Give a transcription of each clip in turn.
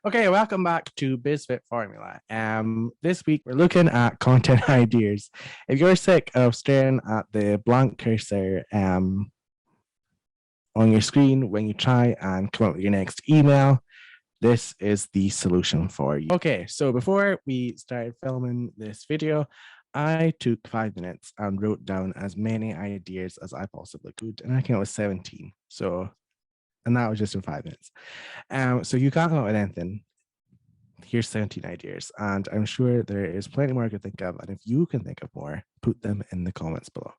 Okay, welcome back to BizFit Formula. This week we're looking at content ideas. If you're sick of staring at the blank cursor on your screen when you try and come up with your next email, this is the solution for you. Okay, so before we started filming this video, I took 5 minutes and wrote down as many ideas as I possibly could, and I came up with 17. And that was just in 5 minutes. So you can't come up with anything. Here's 17 ideas, and I'm sure there is plenty more I could think of. And if you can think of more, put them in the comments below.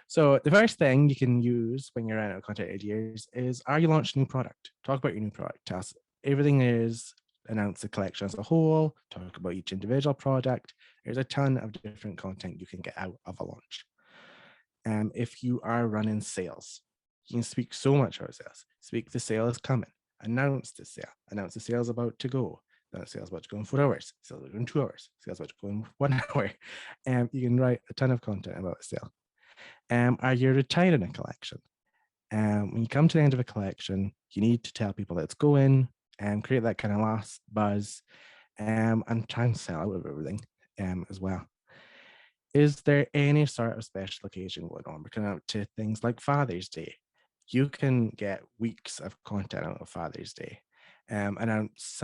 So the first thing you can use when you're running out of content ideas is, are you launching a new product? Talk about your new product. Tell us everything is, announce the collection as a whole, talk about each individual product. There's a ton of different content you can get out of a launch. If you are running sales, you can speak so much about sales. Speak the sale is coming. Announce the sale. Announce the sale is about to go. Sales about to go in 4 hours. Sales about to go in 2 hours. Sales about to go in 1 hour. You can write a ton of content about a sale. Are you retiring a collection? When you come to the end of a collection, you need to tell people that it's going and create that kind of last buzz and try and sell out of everything as well. Is there any sort of special occasion going on? We're coming up to things like Father's Day. You can get weeks of content out of Father's Day. Announce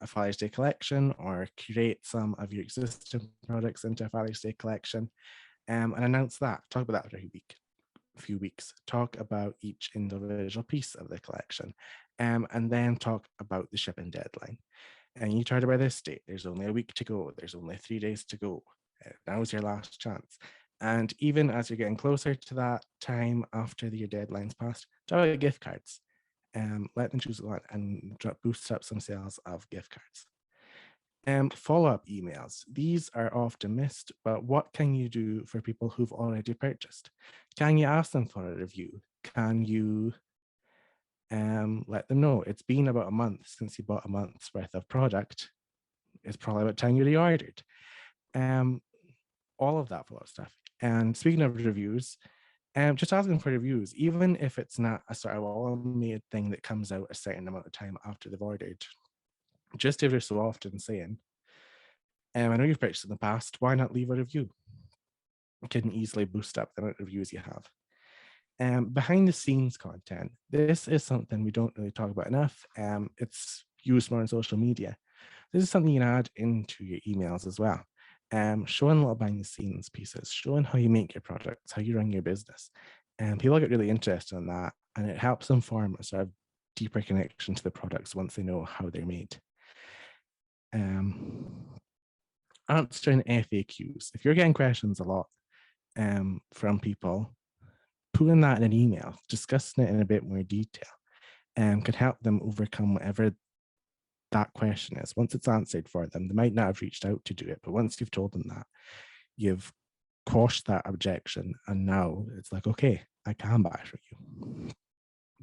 a Father's Day collection or curate some of your existing products into a Father's Day collection and announce that. Talk about that every week, a few weeks. Talk about each individual piece of the collection and then talk about the shipping deadline. And you tried it by this date. There's only a week to go. There's only 3 days to go. Now is your last chance. And even as you're getting closer to that time after your deadline's passed, talk about gift cards. Let them choose one and boost up some sales of gift cards. Follow-up emails. These are often missed, but what can you do for people who've already purchased? Can you ask them for a review? Can you let them know it's been about a month since you bought a month's worth of product? It's probably about time you reordered. All of that follow-up stuff. And speaking of reviews, just asking for reviews, even if it's not a sort of automated thing that comes out a certain amount of time after they've ordered, just every so often saying, I know you've purchased in the past, why not leave a review? It can easily boost up the amount of reviews you have. Behind the scenes content, this is something we don't really talk about enough. It's used more on social media. This is something you can add into your emails as well. Showing little behind the scenes pieces, showing how you make your products, how you run your business. And people get really interested in that, and it helps them form a sort of deeper connection to the products once they know how they're made. Answering FAQs. If you're getting questions a lot from people, putting that in an email, discussing it in a bit more detail, can help them overcome whatever that question is. Once it's answered for them, they might not have reached out to do it, but once you've told them that, you've quashed that objection, and now it's like, okay, I can buy from you.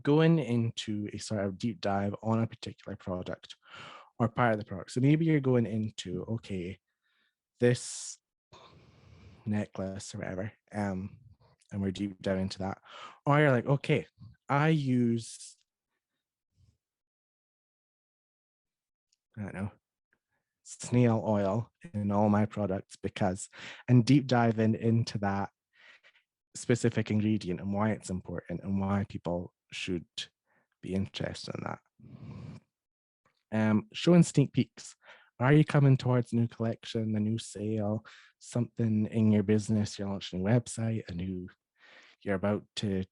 Going into a sort of deep dive on a particular product or part of the product. So maybe you're going into, okay, this necklace or whatever, and we're deep down into that. Or you're like, okay, I use, I don't know, snail oil in all my products because, and deep diving into that specific ingredient and why it's important and why people should be interested in that. Showing sneak peeks. Are you coming towards a new collection, a new sale, something in your business? You're launching a new website, you're about to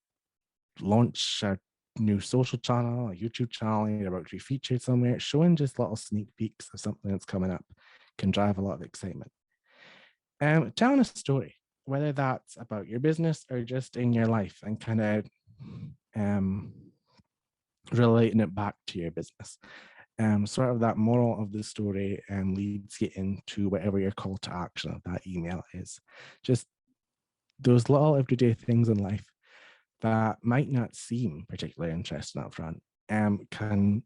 launch a new social channel, a YouTube channel, you're about to be featured somewhere. Showing just little sneak peeks of something that's coming up can drive a lot of excitement. Telling a story, whether that's about your business or just in your life, and kind of relating it back to your business. Sort of that moral of the story leads you into whatever your call to action of that email is. Just those little everyday things in life that might not seem particularly interesting up front can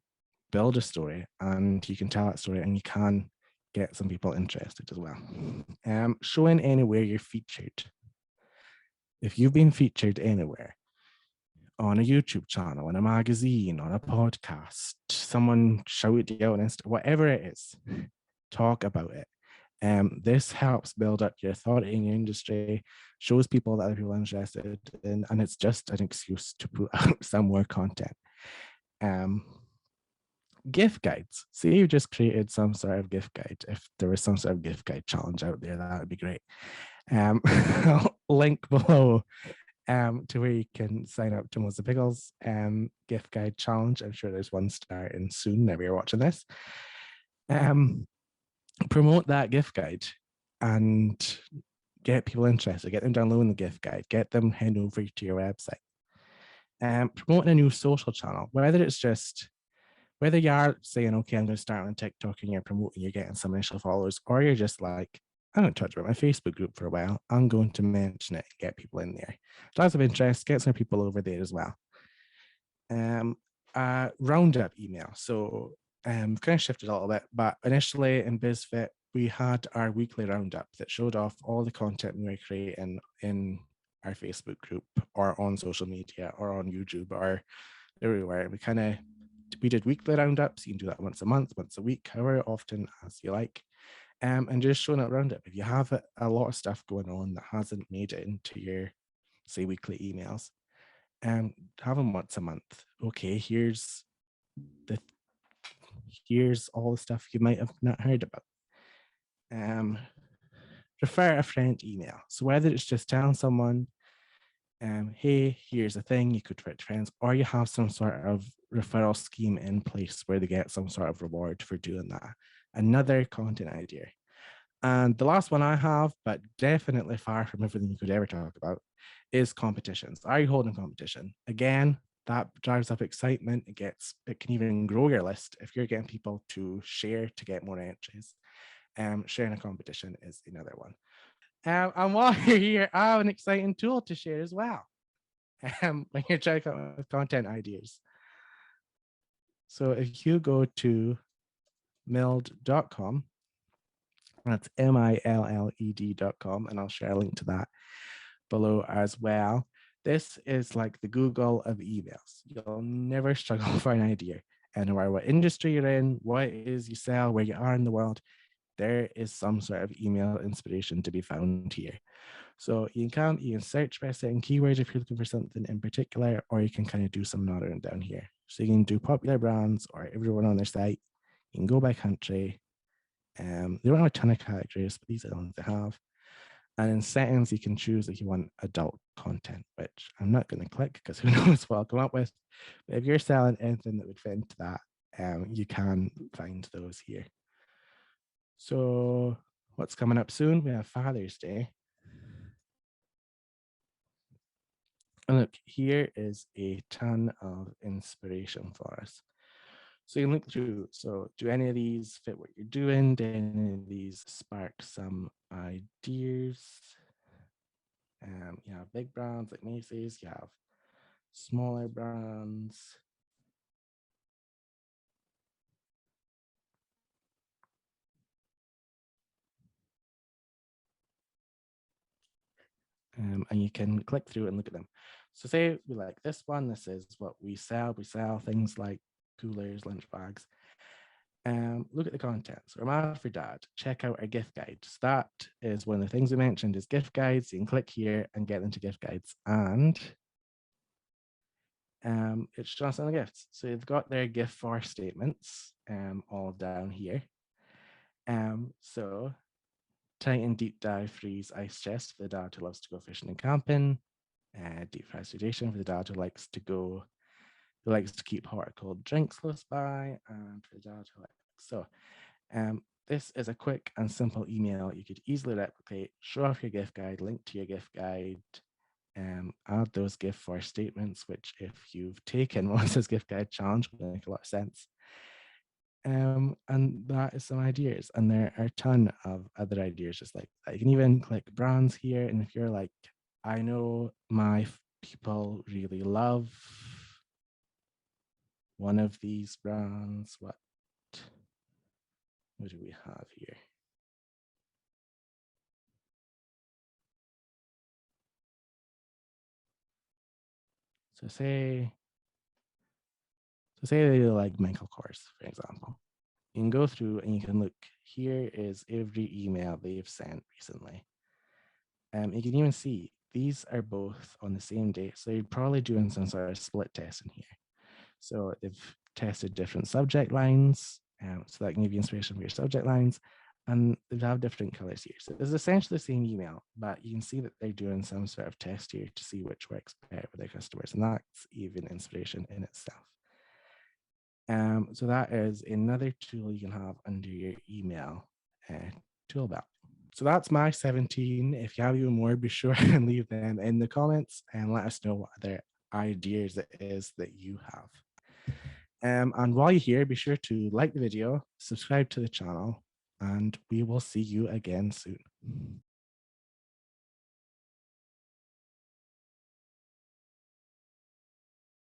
build a story, and you can tell that story and you can get some people interested as well. Showing anywhere you're featured. If you've been featured anywhere, on a YouTube channel, in a magazine, on a podcast, someone shouted you out on Insta, whatever it is, talk about it. This helps build up your authority in your industry, shows people that other people are interested in, and it's just an excuse to put out some more content. Gift guides. See, you just created some sort of gift guide. If there was some sort of gift guide challenge out there, that would be great. I'll link below to where you can sign up to Moza Pickles gift guide challenge. I'm sure there's one starting soon. Whenever you're watching this. Promote that gift guide and get people interested, get them downloading the gift guide, get them heading over to your website. Promoting a new social channel, whether you are saying, okay, I'm going to start on TikTok and you're promoting, you're getting some initial followers, or you're just like, I don't touch about my Facebook group for a while, I'm going to mention it and get people in there. Lots of interest, get some people over there as well. Roundup email. So kind of shifted a little bit, but initially in BizFit, we had our weekly roundup that showed off all the content we were creating in our Facebook group or on social media or on YouTube or everywhere. We did weekly roundups. You can do that once a month, once a week, however often as you like. And just showing up roundup. If you have a lot of stuff going on that hasn't made it into your, say, weekly emails, have them once a month. Okay, here's all the stuff you might have not heard about. Refer a friend email. So whether it's just telling someone, hey, here's a thing, you could refer to friends, or you have some sort of referral scheme in place where they get some sort of reward for doing that. Another content idea. And the last one I have, but definitely far from everything you could ever talk about, is competitions. Are you holding competition? Again, that drives up excitement. It can even grow your list if you're getting people to share to get more entries. Sharing a competition is another one. And while you're here, I have an exciting tool to share as well. When you're trying to come up with content ideas. So if you go to mild.com, that's MILLED.com, and I'll share a link to that below as well. This is like the Google of emails. You'll never struggle for an idea. And no matter what industry you're in, what it is you sell, where you are in the world, there is some sort of email inspiration to be found here. So you can search by certain keywords if you're looking for something in particular, or you can kind of do some narrowing down here. So you can do popular brands or everyone on their site. You can go by country. They don't have a ton of categories, but these are the ones they have. And in settings, you can choose if you want adult content, which I'm not going to click because who knows what I'll come up with. But if you're selling anything that would fit into that, you can find those here. So what's coming up soon? We have Father's Day. And look, here is a ton of inspiration for us. So you can look through, so do any of these fit what you're doing? Do any of these spark some ideas? You have big brands like Macy's, you have smaller brands. And you can click through and look at them. So say we like this one, this is what we sell. We sell things like coolers, lunch bags. Look at the contents. We're mad for dad. Check out our gift guides. That is one of the things we mentioned is gift guides. You can click here and get into gift guides. And it's just on the gifts. So you've got their gift for statements all down here. So Titan deep dive freeze ice chest for the dad who loves to go fishing and camping. Deep fry sudation for the dad who likes to keep hot or cold drinks close by, and for the dad who likes so. This is a quick and simple email you could easily replicate. Show off your gift guide, link to your gift guide, add those gift for statements, which if you've taken Melissa's gift guide challenge will make a lot of sense. And that is some ideas, and there are a ton of other ideas just like that. You can even click brands here, and if you're like, I know my people really love one of these brands, what do we have here? So say they like Michael Kors, for example. You can go through and you can look, here is every email they've sent recently. You can even see these are both on the same day. So you're probably doing some sort of split test in here. So they've tested different subject lines. So that can give you inspiration for your subject lines. And they have different colors here. So it's essentially the same email, but you can see that they're doing some sort of test here to see which works better with their customers. And that's even inspiration in itself. So that is another tool you can have under your email tool belt. So that's my 17. If you have even more, be sure and leave them in the comments and let us know what other ideas it is that you have. And while you're here, be sure to like the video, subscribe to the channel, and we will see you again soon.